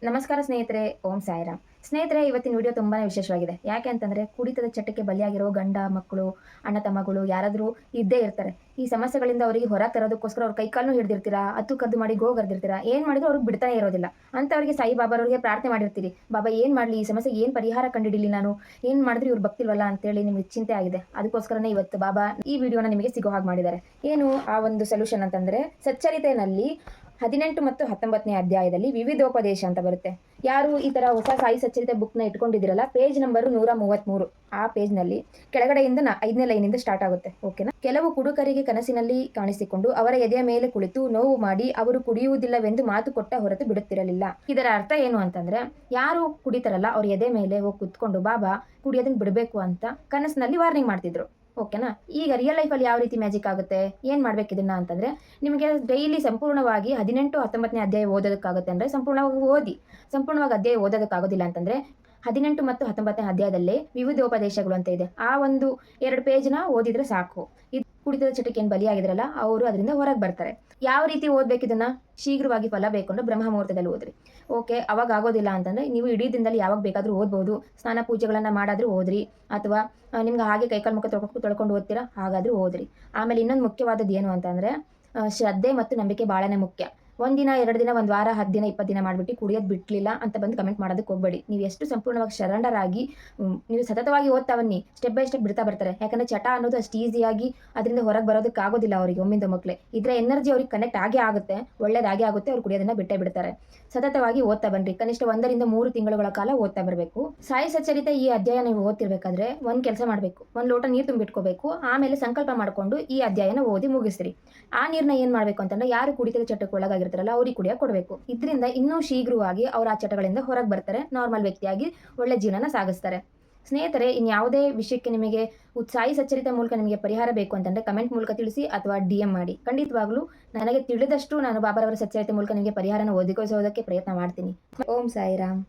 ನಮಸ್ಕಾರ ಸ್ನೇಹಿತರೆ, ಓಂ ಸಾಯಿರಾಮ್. ಸ್ನೇಹಿತರೆ, ಇವತ್ತಿನ ವಿಡಿಯೋ ತುಂಬಾನೇ ವಿಶೇಷವಾಗಿದೆ. ಯಾಕೆ ಅಂತಂದ್ರೆ ಕುಡಿತದ ಚಟಕ್ಕೆ ಬಲಿಯಾಗಿರೋ ಗಂಡ ಮಕ್ಕಳು, ಅಣ್ಣ ತಮ್ಮಗಳು ಯಾರಾದರೂ ಇದ್ದೇ ಇರ್ತಾರೆ. ಈ ಸಮಸ್ಯೆಗಳಿಂದ ಅವರಿಗೆ ಹೊರ ತರೋದಕ್ಕೋಸ್ಕರ ಅವ್ರ ಕೈಕಾಲನ್ನು ಹಿಡಿದಿರ್ತೀರಾ, ಹತ್ತು ಕದ್ದು ಮಾಡಿ ಗೋಗರ್ದಿರ್ತೀರಾ, ಏನ್ ಮಾಡಿದ್ರು ಅವ್ರಿಗೆ ಬಿಡ್ತಾನೆ ಇರೋದಿಲ್ಲ. ಅಂತವರಿಗೆ ಸಾಯಿಬಾಬಾರವರಿಗೆ ಪ್ರಾರ್ಥನೆ ಮಾಡಿರ್ತೀರಿ, ಬಾಬಾ ಏನ್ ಮಾಡ್ಲಿ, ಈ ಸಮಸ್ಯೆಗೆ ಏನ್ ಪರಿಹಾರ ಕಂಡಿಡಿಲಿ, ನಾನು ಏನ್ ಮಾಡಿದ್ರೆ ಇವ್ರು ಭಕ್ತಿಲ್ವಲ್ಲ ಅಂತೇಳಿ ನಿಮ್ಗೆ ಚಿಂತೆ ಆಗಿದೆ. ಅದಕ್ಕೋಸ್ಕರನೇ ಇವತ್ತು ಬಾಬಾ ಈ ವಿಡಿಯೋನ ನಿಮಗೆ ಸಿಗೋ ಹಾಗೆ ಮಾಡಿದ್ದಾರೆ. ಏನು ಆ ಒಂದು ಸೊಲ್ಯೂಷನ್ ಅಂತಂದ್ರೆ, ಸಚ್ಚರಿತೆಯಲ್ಲಿ 18 ಮತ್ತು 19ನೇ ಅಧ್ಯಾಯದಲ್ಲಿ ವಿವಿಧೋಪದೇಶ ಅಂತ ಬರುತ್ತೆ. ಯಾರು ಈ ತರ ಹೊಸ ಸಾಯಿ ಸಚ್ಚರಿತೆ ಬುಕ್ನ ಇಟ್ಕೊಂಡಿದ್ದೀರಲ್ಲ, ಪೇಜ್ ನಂಬರ್ 133, ಆ ಪೇಜ್ನಲ್ಲಿ ಕೆಳಗಡೆಯಿಂದ 5ನೇ ಲೈನಿಂದ ಸ್ಟಾರ್ಟ್ ಆಗುತ್ತೆ. ಓಕೆನಾ. ಕೆಲವು ಕುಡುಕರಿಗೆ ಕನಸಿನಲ್ಲಿ ಕಾಣಿಸಿಕೊಂಡು ಅವರ ಎದೆಯ ಮೇಲೆ ಕುಳಿತು ನೋವು ಮಾಡಿ ಅವರು ಕುಡಿಯುವುದಿಲ್ಲವೆಂದು ಮಾತು ಕೊಟ್ಟ ಹೊರತು ಬಿಡುತ್ತಿರಲಿಲ್ಲ. ಇದರ ಅರ್ಥ ಏನು ಅಂತಂದ್ರೆ, ಯಾರು ಕುಡಿತಾರಲ್ಲ ಅವ್ರ ಎದೆ ಮೇಲೆ ಹೋಗಿ ಕುತ್ಕೊಂಡು ಬಾಬಾ ಕುಡಿಯೋದನ್ನ ಬಿಡಬೇಕು ಅಂತ ಕನಸಿನಲ್ಲಿ ವಾರ್ನಿಂಗ್ ಮಾಡ್ತಿದ್ರು. ಓಕೆನಾ. ಈಗ ರಿಯಲ್ ಲೈಫಲ್ಲಿ ಯಾವ ರೀತಿ ಮ್ಯಾಜಿಕ್ ಆಗುತ್ತೆ, ಏನ್ ಮಾಡ್ಬೇಕು ಇದನ್ನ ಅಂತಂದ್ರೆ, ನಿಮಗೆ ಡೈಲಿ ಸಂಪೂರ್ಣವಾಗಿ 18, 19ನೇ ಅಧ್ಯಾಯ ಓದೋದಕ್ಕಾಗುತ್ತೆ ಅಂದ್ರೆ ಸಂಪೂರ್ಣವಾಗಿ ಓದಿ. ಸಂಪೂರ್ಣವಾಗಿ ಅಧ್ಯಾಯ ಓದೋದಕ್ಕಾಗೋದಿಲ್ಲ ಅಂತಂದ್ರೆ 18 ಮತ್ತು 19ನೇ ಅಧ್ಯಾಯದಲ್ಲೇ ವಿವಿಧೋಪದೇಶಗಳು ಅಂತ ಇದೆ. ಆ ಒಂದು 2 ಪೇಜ್ನ ಓದಿದ್ರೆ ಸಾಕು. ಇದು ಕುಡಿತದ ಚಟಕ್ಕೆ ಏನು ಬಲಿಯಾಗಿದ್ರಲ್ಲ ಅವರು ಅದರಿಂದ ಹೊರಗೆ ಬರ್ತಾರೆ. ಯಾವ ರೀತಿ ಓದ್ಬೇಕು ಇದನ್ನ? ಶೀಘ್ರವಾಗಿ ಫಲ ಬೇಕು ಅಂದ್ರೆ ಬ್ರಹ್ಮ ಮುಹೂರ್ತದಲ್ಲಿ ಓದ್ರಿ. ಓಕೆ, ಅವಾಗ ಆಗೋದಿಲ್ಲ ಅಂತಂದ್ರೆ ನೀವು ಇಡೀ ದಿನದಲ್ಲಿ ಯಾವಾಗ ಬೇಕಾದ್ರೂ ಓದ್ಬೋದು. ಸ್ನಾನ ಪೂಜೆಗಳನ್ನ ಮಾಡಾದ್ರೂ ಓದ್ರಿ, ಅಥವಾ ನಿಮ್ಗೆ ಹಾಗೆ ಕೈಕಾಲು ಮುಖ ತೊಳ್ಕೊಂಡು ಓದ್ತೀರಾ ಹಾಗಾದ್ರೂ ಓದ್ರಿ. ಆಮೇಲೆ ಇನ್ನೊಂದು ಮುಖ್ಯವಾದದ್ದು ಏನು ಅಂತಂದ್ರೆ, ಶ್ರದ್ಧೆ ಮತ್ತು ನಂಬಿಕೆ ಬಹಳನೇ ಮುಖ್ಯ. ಒಂದಿನ 2 ದಿನ 1 ವಾರ 10 ದಿನ 20 ದಿನ ಮಾಡ್ಬಿಟ್ಟು ಕುಡಿಯೋದು ಬಿಟ್ಲಿಲ್ಲ ಅಂತ ಬಂದು ಕಮೆಂಟ್ ಮಾಡೋದಕ್ಕೆ ಹೋಗ್ಬೇಡಿ. ನೀವು ಎಷ್ಟು ಸಂಪೂರ್ಣವಾಗಿ ಸರೆಂಡರ್ ಆಗಿ ನೀವು ಸತತವಾಗಿ ಓದ್ತಾ ಬನ್ನಿ, ಸ್ಟೆಪ್ ಬೈ ಸ್ಟೆಪ್ ಬಿಡ್ತಾ ಬರ್ತಾರೆ. ಯಾಕಂದ್ರೆ ಚಟ ಅನ್ನೋದು ಅಷ್ಟು ಈಸಿಯಾಗಿ ಅದರಿಂದ ಹೊರಗೆ ಬರೋದಕ್ಕೆ ಆಗೋದಿಲ್ಲ ಅವರಿಗೆ. ಒಮ್ಮಿಂದ ಮಕ್ಕಳೇ ಇದ್ರೆ ಎನರ್ಜಿ ಅವ್ರಿಗೆ ಕನೆಕ್ಟ್ ಆಗೇ ಆಗುತ್ತೆ, ಒಳ್ಳೇದಾಗೇ ಆಗುತ್ತೆ, ಅವ್ರು ಕುಡಿಯೋದನ್ನ ಬಿಟ್ಟೇ ಬಿಡ್ತಾರೆ. ಸತತವಾಗಿ ಓದ್ತಾ ಬನ್ರಿ. ಕನಿಷ್ಠ 1 ರಿಂದ 3 ತಿಂಗಳುಗಳ ಕಾಲ ಓದ್ತಾ ಬರಬೇಕು. ಸಾಯಿ ಸಚ್ಚರಿತೆ ಈ ಅಧ್ಯಾಯ ನೀವು ಓದ್ತಿರ್ಬೇಕಾದ್ರೆ ಒಂದ್ ಕೆಲಸ ಮಾಡಬೇಕು. 1 ಲೋಟ ನೀರು ತುಂಬಿಟ್ಕೋಬೇಕು. ಆಮೇಲೆ ಸಂಕಲ್ಪ ಮಾಡ್ಕೊಂಡು ಈ ಅಧ್ಯಾಯನ ಓದಿ ಮುಗಿಸ್ರಿ. ಆ ನೀರ್ನ ಏನ್ ಮಾಡ್ಬೇಕು ಅಂತಂದ್ರೆ, ಯಾರು ಕುಡಿತದ ಚಟಕ್ಕೆ ಒಳಗಾಗಿರ್ತಾರಲ್ಲ ಅವ್ರಿಗೆ ಕುಡಿಯಕ್ಕೆ ಕೊಡಬೇಕು. ಇದರಿಂದ ಇನ್ನೂ ಶೀಘ್ರವಾಗಿ ಅವ್ರ ಆ ಚಟಗಳಿಂದ ಹೊರಗೆ ಬರ್ತಾರೆ, ನಾರ್ಮಲ್ ವ್ಯಕ್ತಿಯಾಗಿ ಒಳ್ಳೆ ಜೀವನ ಸಾಗಿಸ್ತಾರೆ. ಸ್ನೇಹಿತರೆ, ಇನ್ಯಾವುದೇ ವಿಷಯಕ್ಕೆ ನಿಮಗೆ ಸಾಯಿ ಸಚ್ಚರಿತ ಮೂಲಕ ನಿಮಗೆ ಪರಿಹಾರ ಬೇಕು ಅಂತಂದ್ರೆ ಕಮೆಂಟ್ ಮೂಲಕ ತಿಳಿಸಿ ಅಥವಾ DM ಮಾಡಿ. ಖಂಡಿತವಾಗ್ಲೂ ನನಗೆ ತಿಳಿದಷ್ಟು ನಾನು ಬಾಬಾರವರ ಸಚ್ಚರಿತೆ ಮೂಲಕ ನಿಮಗೆ ಪರಿಹಾರನ ಒದಗಿಸೋದಕ್ಕೆ ಪ್ರಯತ್ನ ಮಾಡ್ತೀನಿ. ಓಂ ಸಾಯಿರಾಮ್.